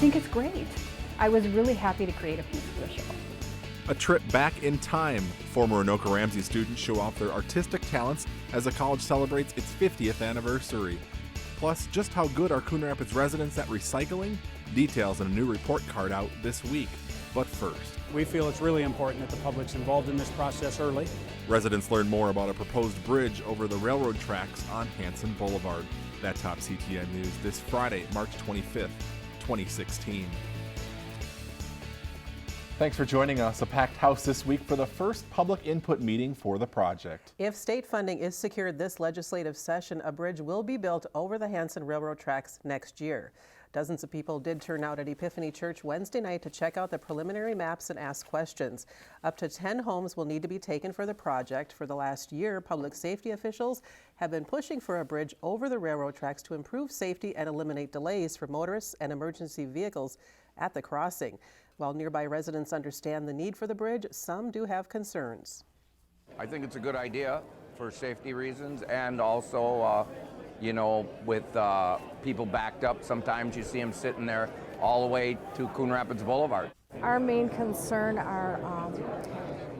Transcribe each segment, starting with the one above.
think it's great. I was really happy to create a piece for the show. A trip back in time. Former Anoka Ramsey students show off their artistic talents as the college celebrates its 50th anniversary. Plus, just how good are Coon Rapids residents at recycling? Details in a new report card out this week. But first, we feel it's really important that the public's involved in this process early. Residents learn more about a proposed bridge over the railroad tracks on Hansen Boulevard. That tops CTN News this Friday, March 25th, 2016. Thanks for joining us. A packed house this week for the first public input meeting for the project. If state funding is secured this legislative session, a bridge will be built over the Hansen Railroad tracks next year. Dozens of people did turn out at Epiphany Church Wednesday night to check out the preliminary maps and ask questions. Up to 10 homes will need to be taken for the project. For the last year, public safety officials have been pushing for a bridge over the railroad tracks to improve safety and eliminate delays for motorists and emergency vehicles at the crossing. While nearby residents understand the need for the bridge, some do have concerns. I think it's a good idea for safety reasons, and also, with people backed up, sometimes you see them sitting there all the way to Coon Rapids Boulevard. Our main concern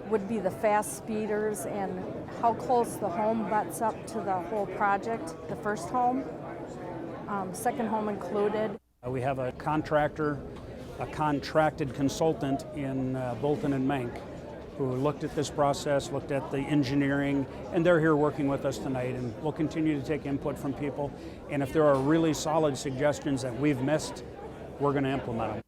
would be the fast speeders and how close the home butts up to the whole project. The first home, second home included. We have a contractor, a contracted consultant in Bolton and Mank, who looked at this process, looked at the engineering, and they're here working with us tonight, and we'll continue to take input from people. And if there are really solid suggestions that we've missed, we're going to implement them.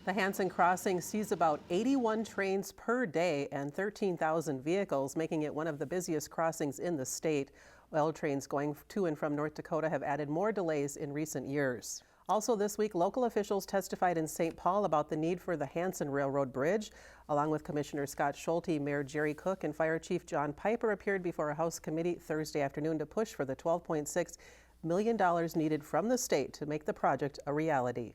The Hansen Crossing sees about 81 trains per day and 13,000 vehicles, making it one of the busiest crossings in the state. Oil trains going to and from North Dakota have added more delays in recent years. Also this week, local officials testified in St. Paul about the need for the Hansen Railroad Bridge. Along with Commissioner Scott Schulte, Mayor Jerry Cook, and Fire Chief John Piper appeared before a House committee Thursday afternoon to push for the $12.6 million needed from the state to make the project a reality.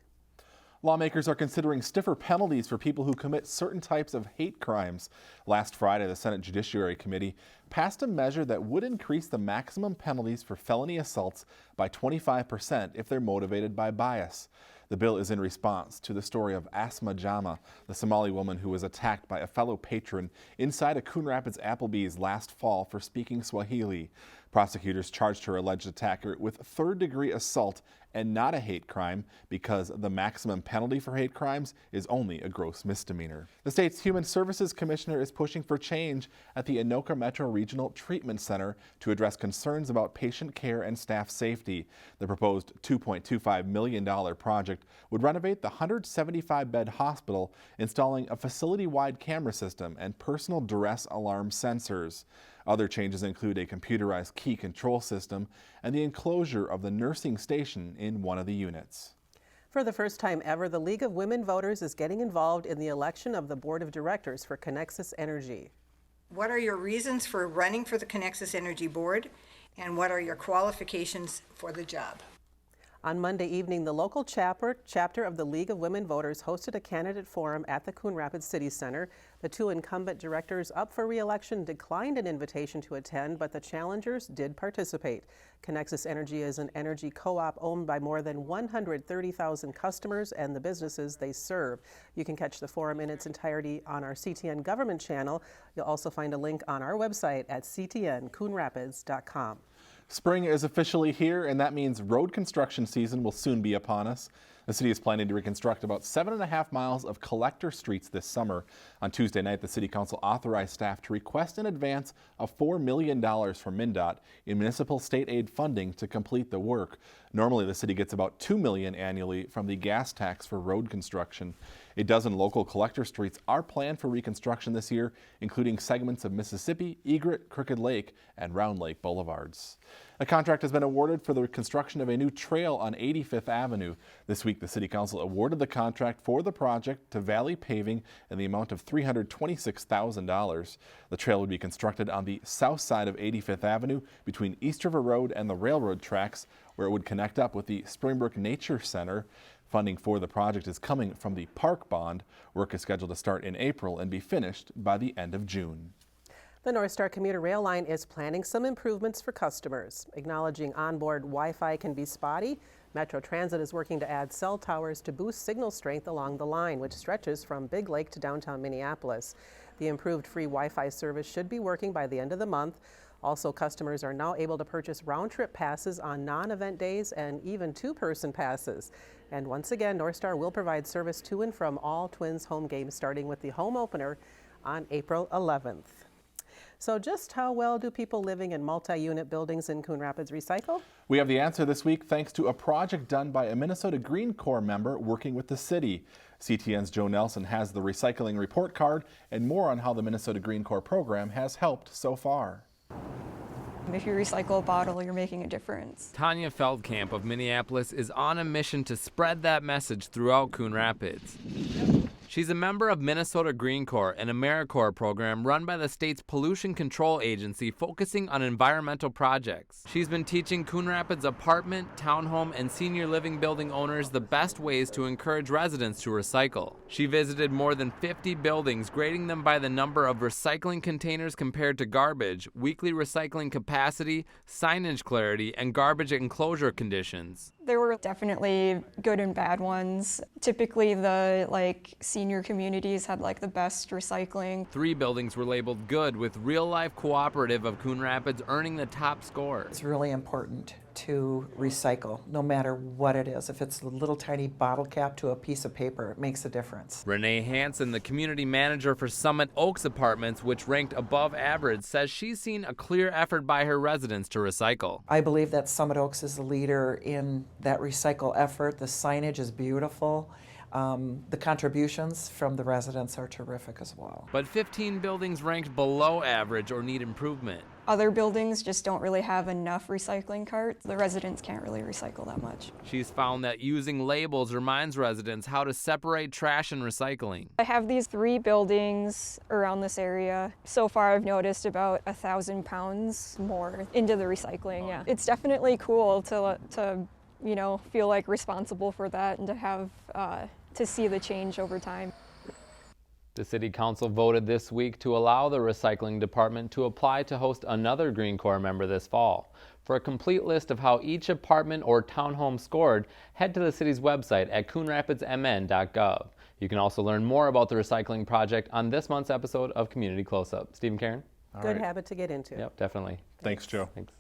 Lawmakers are considering stiffer penalties for people who commit certain types of hate crimes. Last Friday, the Senate Judiciary Committee passed a measure that would increase the maximum penalties for felony assaults by 25% if they're motivated by bias. The bill is in response to the story of Asma Jama, the Somali woman who was attacked by a fellow patron inside a Coon Rapids Applebee's last fall for speaking Swahili. Prosecutors charged her alleged attacker with third-degree assault and not a hate crime because the maximum penalty for hate crimes is only a gross misdemeanor. The state's Human Services Commissioner is pushing for change at the Anoka Metro Regional Treatment Center to address concerns about patient care and staff safety. The proposed $2.25 million project would renovate the 175-bed hospital, installing a facility-wide camera system and personal duress alarm sensors. Other changes include a computerized key control system and the enclosure of the nursing station in one of the units. For the first time ever, the League of Women Voters is getting involved in the election of the Board of Directors for Connexus Energy. What are your reasons for running for the Connexus Energy Board, and what are your qualifications for the job? On Monday evening, the local chapter of the League of Women Voters hosted a candidate forum at the Coon Rapids City Center. The two incumbent directors up for re-election declined an invitation to attend, but the challengers did participate. Connexus Energy is an energy co-op owned by more than 130,000 customers and the businesses they serve. You can catch the forum in its entirety on our CTN government channel. You'll also find a link on our website at ctncoonrapids.com. Spring is officially here, and that means road construction season will soon be upon us. The city is planning to reconstruct about 7.5 miles of collector streets this summer. On Tuesday night, the City Council authorized staff to request in advance of $4 million from MnDOT in municipal state aid funding to complete the work. Normally, the city gets about $2 million annually from the gas tax for road construction. A dozen local collector streets are planned for reconstruction this year, including segments of Mississippi, Egret, Crooked Lake, and Round Lake Boulevards. A contract has been awarded for the construction of a new trail on 85th Avenue. This week, the City Council awarded the contract for the project to Valley Paving in the amount of $326,000. The trail would be constructed on the south side of 85th Avenue between East River Road and the railroad tracks, where it would connect up with the Springbrook Nature Center. Funding for the project is coming from the Park Bond. Work is scheduled to start in April and be finished by the end of June. The North Star commuter rail line is planning some improvements for customers. Acknowledging onboard Wi-Fi can be spotty, Metro Transit is working to add cell towers to boost signal strength along the line, which stretches from Big Lake to downtown Minneapolis. The improved free Wi-Fi service should be working by the end of the month. Also, customers are now able to purchase round-trip passes on non-event days and even two-person passes. And once again, North Star will provide service to and from all Twins home games, starting with the home opener on April 11th. So just how well do people living in multi-unit buildings in Coon Rapids recycle? We have the answer this week thanks to a project done by a Minnesota Green Corps member working with the city. CTN's Joe Nelson has the recycling report card and more on how the Minnesota Green Corps program has helped so far. If you recycle a bottle, you're making a difference. Tanya Feldkamp of Minneapolis is on a mission to spread that message throughout Coon Rapids. She's a member of Minnesota Green Corps, an AmeriCorps program run by the state's pollution control agency focusing on environmental projects. She's been teaching Coon Rapids apartment, townhome, and senior living building owners the best ways to encourage residents to recycle. She visited more than 50 buildings, grading them by the number of recycling containers compared to garbage, weekly recycling capacity, signage clarity, and garbage enclosure conditions. There were definitely good and bad ones. Typically the senior communities had the best recycling. 3 buildings were labeled good, with Real Life Cooperative of Coon Rapids earning the top score. It's really important to recycle, no matter what it is. If it's a little tiny bottle cap to a piece of paper, it makes a difference. Renee Hansen, the community manager for Summit Oaks Apartments, which ranked above average, says she's seen a clear effort by her residents to recycle. I believe that Summit Oaks is the leader in that recycle effort. The signage is beautiful. The contributions from the residents are terrific as well. But 15 buildings ranked below average or need improvement. Other buildings just don't really have enough recycling carts. The residents can't really recycle that much. She's found that using labels reminds residents how to separate trash and recycling. I have these 3 buildings around this area. So far I've noticed about 1,000 pounds more into the recycling, yeah. It's definitely cool to feel responsible for that and to have to see the change over time. The City Council voted this week to allow the Recycling Department to apply to host another Green Corps member this fall. For a complete list of how each apartment or townhome scored, head to the city's website at coonrapidsmn.gov. You can also learn more about the recycling project on this month's episode of Community Close-Up. Steve and Karen? Good habit to get into. Yep, definitely. Thanks, Joe. Thanks.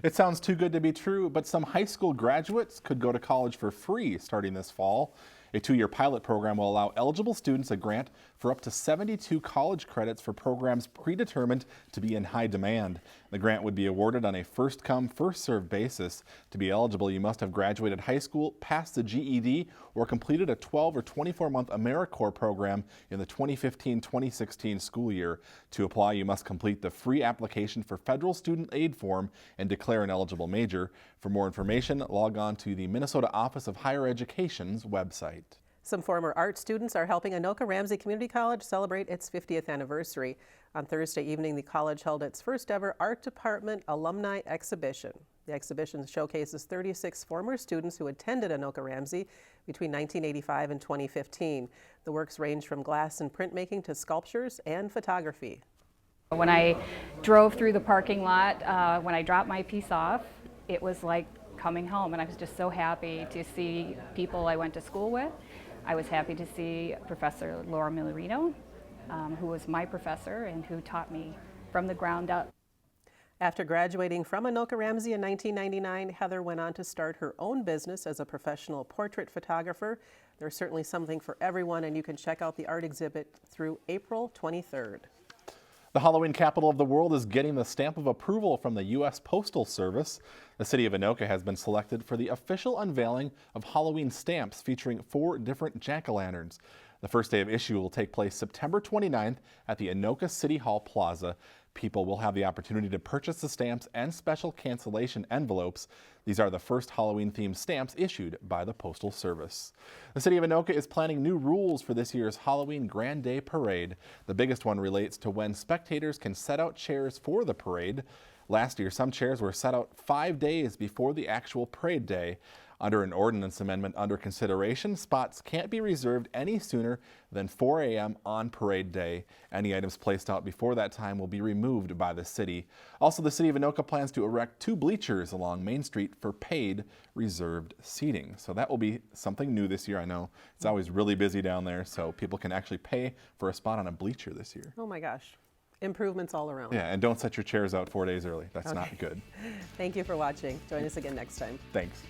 It sounds too good to be true, but some high school graduates could go to college for free starting this fall. A 2-year pilot program will allow eligible students a grant for up to 72 college credits for programs predetermined to be in high demand. The grant would be awarded on a first-come, first-served basis. To be eligible, you must have graduated high school, passed the GED, or completed a 12 or 24-month AmeriCorps program in the 2015-2016 school year. To apply, you must complete the free application for federal student aid form and declare an eligible major. For more information, log on to the Minnesota Office of Higher Education's website. Some former art students are helping Anoka Ramsey Community College celebrate its 50th anniversary. On Thursday evening, the college held its first ever art department alumni exhibition. The exhibition showcases 36 former students who attended Anoka Ramsey between 1985 and 2015. The works range from glass and printmaking to sculptures and photography. When I drove through the parking lot, when I dropped my piece off, it was like coming home, and I was just so happy to see people I went to school with. I was happy to see Professor Laura Millerino, who was my professor and who taught me from the ground up. After graduating from Anoka Ramsey in 1999, Heather went on to start her own business as a professional portrait photographer. There's certainly something for everyone, and you can check out the art exhibit through April 23rd. The Halloween capital of the world is getting the stamp of approval from the U.S. Postal Service. The city of Anoka has been selected for the official unveiling of Halloween stamps featuring 4 different jack-o'-lanterns. The first day of issue will take place September 29th at the Anoka City Hall Plaza. People will have the opportunity to purchase the stamps and special cancellation envelopes. These are the first Halloween-themed stamps issued by the Postal Service. The city of Anoka is planning new rules for this year's Halloween Grand Day Parade. The biggest one relates to when spectators can set out chairs for the parade. Last year, some chairs were set out 5 days before the actual parade day. Under an ordinance amendment under consideration, spots can't be reserved any sooner than 4 a.m. on parade day. Any items placed out before that time will be removed by the city. Also, the city of Anoka plans to erect 2 bleachers along Main Street for paid reserved seating. So that will be something new this year. I know it's always really busy down there, so people can actually pay for a spot on a bleacher this year. Oh my gosh. Improvements all around. Yeah, and don't set your chairs out 4 days early. That's not good. Thank you for watching. Join us again next time. Thanks.